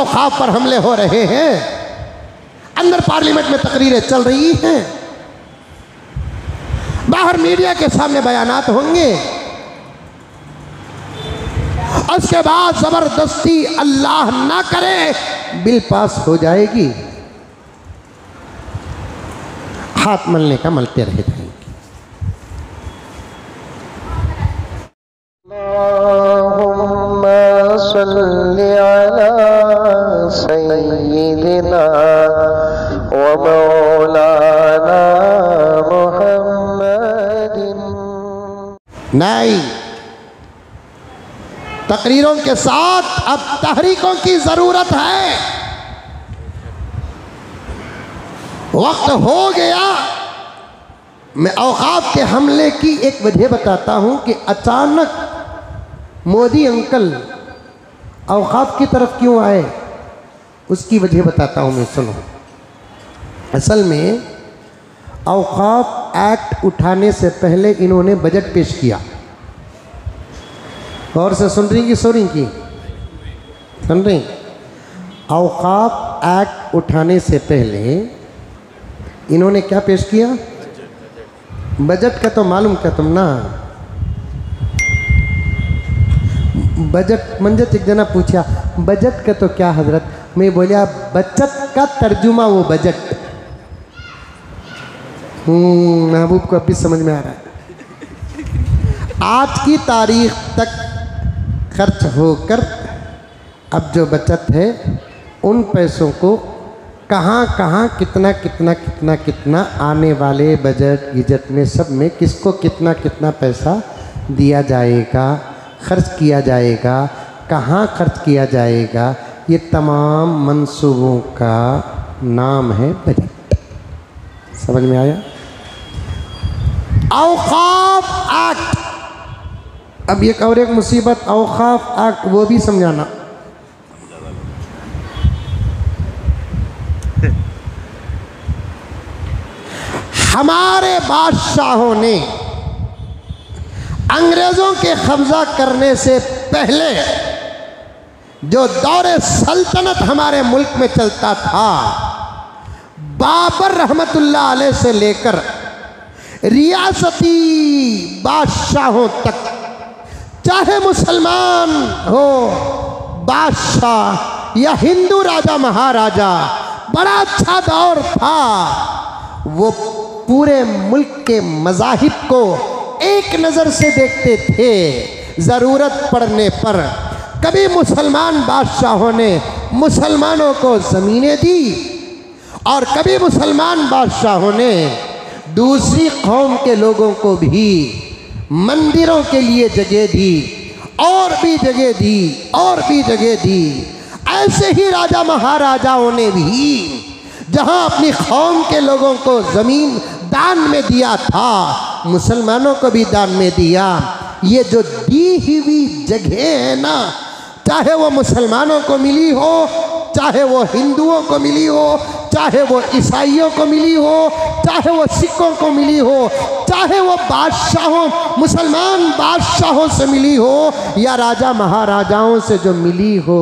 औकाफ पर हमले हो रहे हैं, अंदर पार्लियामेंट में तकरीरें चल रही हैं, बाहर मीडिया के सामने बयानात होंगे, उसके बाद जबरदस्ती अल्लाह ना करे बिल पास हो जाएगी, हाथ मलने का मलते रह जाएंगे। अल्लाहुम्मा सल्लि अला सय्यिदिना व मौलाना मुहम्मदिन। नहीं, तकरीरों के साथ अब तहरीकों की जरूरत है। वक्त हो गया। मैं औकाफ के हमले की एक वजह बताता हूं कि अचानक मोदी अंकल औकाफ की तरफ क्यों आए, उसकी वजह बताता हूं मैं, सुनो। असल में औकाफ एक्ट उठाने से पहले इन्होंने बजट पेश किया। गौर से सुन रही कि सो रही की सुन रही? औकाफ एक्ट उठाने से पहले इन्होंने क्या पेश किया? बजट का तो मालूम क्या तुम ना? बजट मंजत एक जना पूछा बजट का तो क्या हजरत? मैं बोलिया बचत का तर्जुमा वो बजट। महबूब को अभी समझ में आ रहा है। आज की तारीख तक खर्च होकर अब जो बचत है उन पैसों को कहाँ कहाँ कितना कितना कितना कितना आने वाले बजट गिजट में सब में किसको कितना कितना पैसा दिया जाएगा, खर्च किया जाएगा, कहाँ खर्च किया जाएगा, ये तमाम मंसूबों का नाम है बजट। समझ में आया? औकाफ एक्ट। अब एक और एक मुसीबत औकाफ एक्ट, वो भी समझाना। हमारे बादशाहों ने अंग्रेजों के कब्जा करने से पहले जो दौरे सल्तनत हमारे मुल्क में चलता था, बाबर रहमतुल्लाह अलैह से लेकर रियासती बादशाहों तक, चाहे मुसलमान हो बादशाह या हिंदू राजा महाराजा, बड़ा अच्छा दौर था। वो पूरे मुल्क के मज़ाहिब को एक नज़र से देखते थे। ज़रूरत पड़ने पर कभी मुसलमान बादशाहों ने मुसलमानों को ज़मीनें दी और कभी मुसलमान बादशाहों ने दूसरी कौम के लोगों को भी मंदिरों के लिए जगह दी, और भी जगह दी, और भी जगह दी। ऐसे ही राजा महाराजाओं ने भी जहां अपनी कौम के लोगों को ज़मीन दान में दिया था, मुसलमानों को भी दान में दिया। ये जो दी हुई जगह है ना, चाहे वो मुसलमानों को मिली हो, चाहे वो हिंदुओं को मिली हो, चाहे वो ईसाइयों को मिली हो, चाहे वो सिखों को मिली हो, चाहे वो बादशाहों मुसलमान बादशाहों से मिली हो या राजा महाराजाओं से जो मिली हो,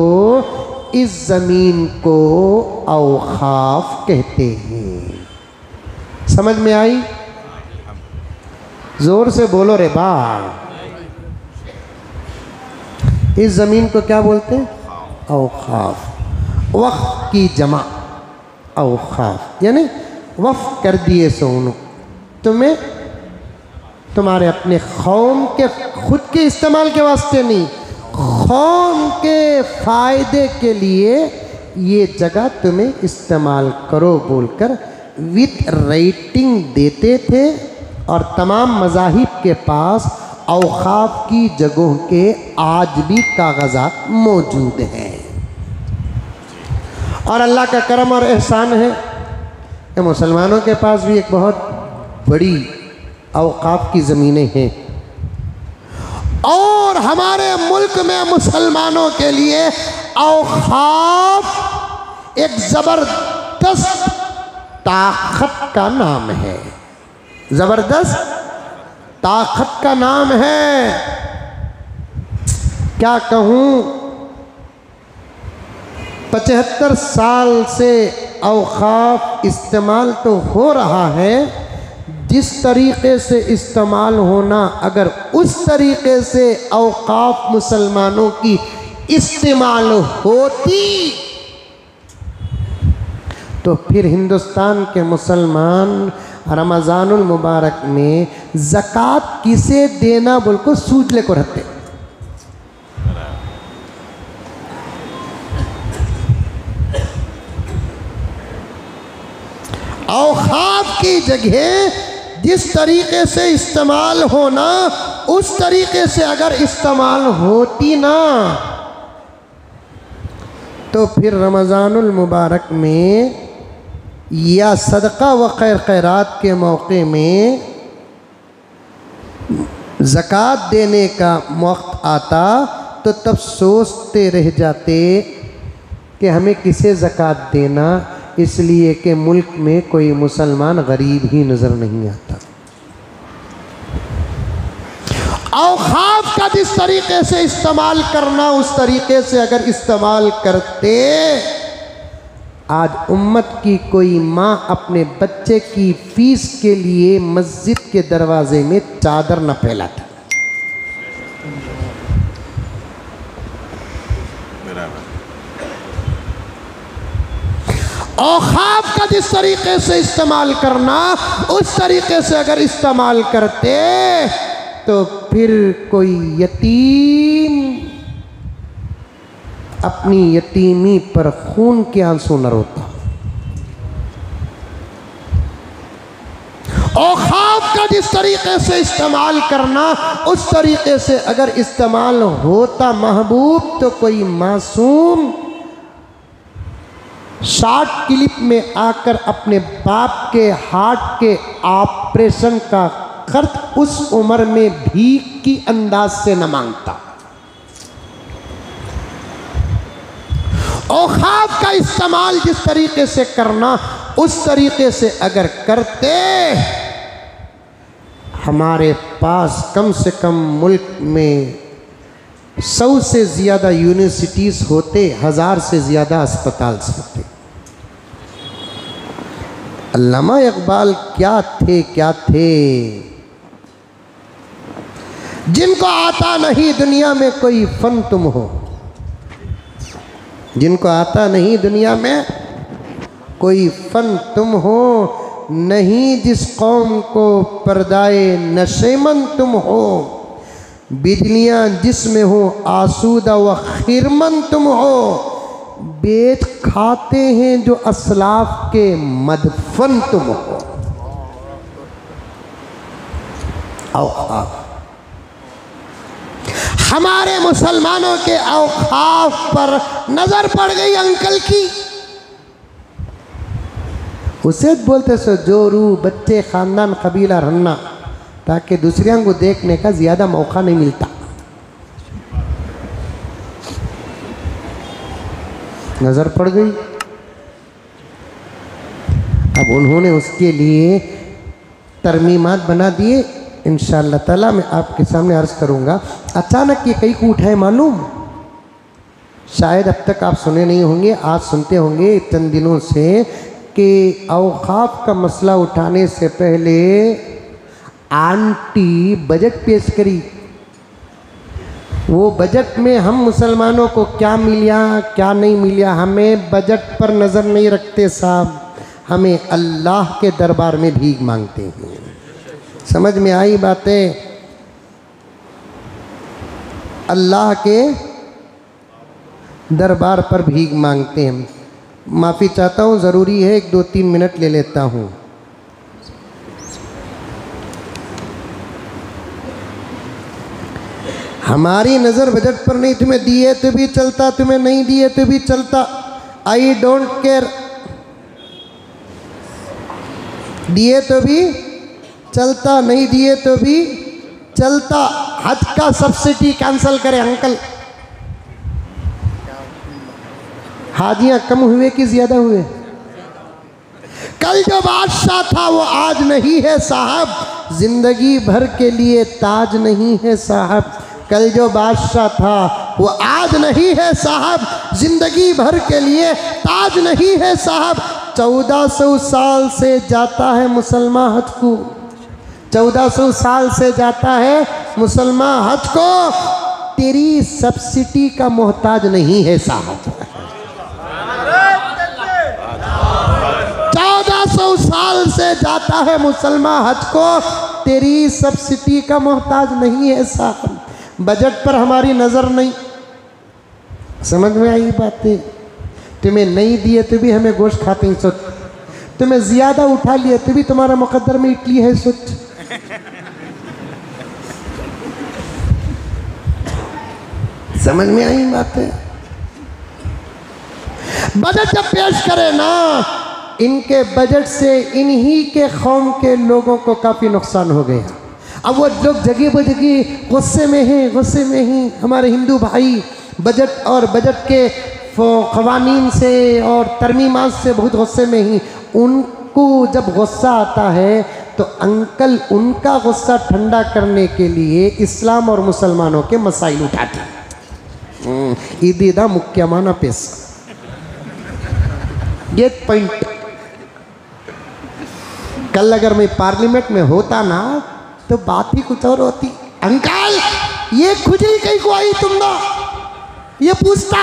इस ज़मीन को औकाफ कहते हैं। समझ में आई? जोर से बोलो रे बा। इस ज़मीन को क्या बोलते हैं? औकाफ। वक्फ की जमा औकाफ, यानी वक्फ कर दिए सोनू तुम्हें, तुम्हारे अपने कौम के खुद के इस्तेमाल के वास्ते नहीं, कौम के फ़ायदे के लिए ये जगह तुम्हें इस्तेमाल करो बोलकर विथ राइटिंग देते थे। और तमाम मज़ाहिब के पास औकाफ की जगहों के आज भी कागज़ात मौजूद हैं। और अल्लाह का करम और एहसान है कि मुसलमानों के पास भी एक बहुत बड़ी औकाफ की ज़मीनें हैं। और हमारे मुल्क में मुसलमानों के लिए औकाफ एक ज़बरदस्त ताकत का नाम है। ज़बरदस्त ताकत का नाम है। क्या कहूँ, 75 साल से औक़ाफ़ इस्तेमाल तो हो रहा है, जिस तरीक़े से इस्तेमाल होना, अगर उस तरीक़े से औक़ाफ़ मुसलमानों की इस्तेमाल होती तो फिर हिंदुस्तान के मुसलमान रमज़ानुल मुबारक में ज़कात किसे देना बोल को सूझ ले को रहते। औक़ाफ़ की जगह जिस तरीक़े से इस्तेमाल होना, उस तरीक़े से अगर इस्तेमाल होती ना तो फिर रमज़ानुल मुबारक में या सदका व खैर खैरात के मौके में ज़कात देने का वक्त आता तो तब सोचते रह जाते कि हमें किसे ज़कात देना, इसलिए कि मुल्क में कोई मुसलमान गरीब ही नज़र नहीं आता। औक़ाफ़ का जिस तरीक़े से इस्तेमाल करना, उस तरीक़े से अगर इस्तेमाल करते, आज उम्मत की कोई माँ अपने बच्चे की फ़ीस के लिए मस्जिद के दरवाज़े में चादर न फैलाती। औक़ाफ़ का जिस तरीक़े से इस्तेमाल करना, उस तरीक़े से अगर इस्तेमाल करते तो फिर कोई यतीम अपनी यतीमी पर खून के आंसू न रोता। औक़ाफ़ का जिस तरीक़े से इस्तेमाल करना, उस तरीक़े से अगर इस्तेमाल होता महबूब, तो कोई मासूम शॉर्ट क्लिप में आकर अपने बाप के हार्ट के ऑपरेशन का खर्च उस उम्र में भीख की अंदाज से न मांगता। औक़ाफ़ का इस्तेमाल जिस तरीक़े से करना, उस तरीक़े से अगर करते, हमारे पास कम से कम मुल्क में 100 से ज़्यादा यूनिवर्सिटीज़ होते, 1000 से ज़्यादा अस्पताल होते। अल्लामा इक़बाल क्या थे जिनको आता नहीं दुनिया में कोई फ़न तुम हो, जिनको आता नहीं दुनिया में कोई फ़न तुम हो, नहीं जिस कौम को पर्दाए नशेमन तुम हो, बिजलियाँ जिसमें हो आसूदा व खिरमन तुम हो, बेच खाते हैं जो असलाफ के मदफन तुम हो। औक़ाफ़ हमारे मुसलमानों के औक़ाफ़ पर नज़र पड़ गई अंकल की। उसे बोलते सो जोरू बच्चे ख़ानदान कबीला रन्ना, ताकि दूसरियों को देखने का ज़्यादा मौका नहीं मिलता। नज़र पड़ गई। अब उन्होंने उसके लिए तरमीमात बना दिए। इंशाअल्लाह ताला मैं आपके सामने अर्ज़ करूँगा। अचानक ये कहीं को उठाए मालूम, शायद अब तक आप सुने नहीं होंगे, आज सुनते होंगे चंद दिनों से, कि औक़ाफ़ का मसला उठाने से पहले आंटी बजट पेश करी। वो बजट में हम मुसलमानों को क्या मिला क्या नहीं मिला, हमें बजट पर नज़र नहीं रखते साहब, हमें अल्लाह के दरबार में भीख मांगते हैं। समझ में आई बातें? अल्लाह के दरबार पर भीख मांगते हैं। माफ़ी चाहता हूँ, ज़रूरी है 1-2-3 मिनट ले लेता हूँ। हमारी नज़र बजट पर नहीं, तुम्हें दिए तो भी चलता, तुम्हें नहीं दिए तो भी चलता, आई डोंट केयर। दिए तो भी चलता, नहीं दिए तो भी चलता। हज का सब्सिडी कैंसिल करें अंकल। हाजियां कम हुए कि ज़्यादा हुए? कल जो बादशाह था वो आज नहीं है साहब, ज़िंदगी भर के लिए ताज नहीं है साहब। कल जो बादशाह था वो आज नहीं है साहब, जिंदगी भर के लिए ताज नहीं है साहब। 1400 साल से जाता है मुसलमान हज को, 1400 साल से जाता है मुसलमान हज को। तेरी सब्सिडी का मोहताज नहीं है साहब। 1400 साल से जाता है मुसलमान हज को, तेरी सब्सिडी का मोहताज नहीं है साहब। बजट पर हमारी नज़र नहीं, समझ में आई बातें? तुम्हें नहीं दिए तो भी हमें गोश्त खाते हैं सोच, तुम्हें ज़्यादा उठा लिया तो भी तुम्हारा मुकद्दर में इडली है सोच। समझ में आई बातें? बजट जब पेश करे ना, इनके बजट से इन्हीं के कौम के लोगों को काफ़ी नुकसान हो गया। अब वो लोग जगह बजगी गुस्से में हैं, गुस्से में ही हमारे हिंदू भाई बजट और बजट के क़वानीन से और तरमीमात से बहुत गुस्से में ही। उनको जब गुस्सा आता है तो अंकल उनका गुस्सा ठंडा करने के लिए इस्लाम और मुसलमानों के मसाइल उठाते हैं। ईदा मुख्यमाना पैसा, ये पॉइंट। कल अगर मैं पार्लियामेंट में होता ना तो बात ही कुछ और होती। अंकल ये खुजली कहीं को आई तुम ना, ये पूछता।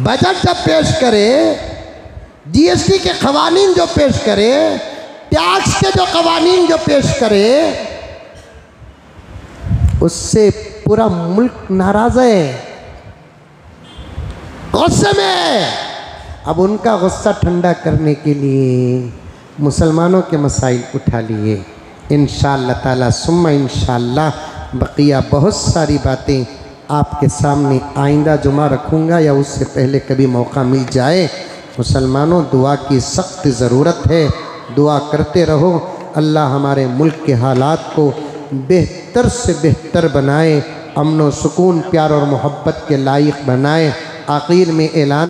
बजट जब पेश करे, जीएसटी के कवानीन जो पेश करे, टैक्स के जो कवानीन जो पेश करे, उससे पूरा मुल्क नाराज है, गुस्से में। अब उनका गुस्सा ठंडा करने के लिए मुसलमानों के मसाइल उठा लिए। इंशाअल्लाह ताला सुम्मा इंशाअल्लाह बकिया बहुत सारी बातें आपके सामने आइंदा जुमा रखूँगा या उससे पहले कभी मौका मिल जाए। मुसलमानों दुआ की सख्त ज़रूरत है, दुआ करते रहो। अल्लाह हमारे मुल्क के हालात को बेहतर से बेहतर बनाए, अमन व सुकून, प्यार और मोहब्बत के लायक बनाए। आखिर में ऐलान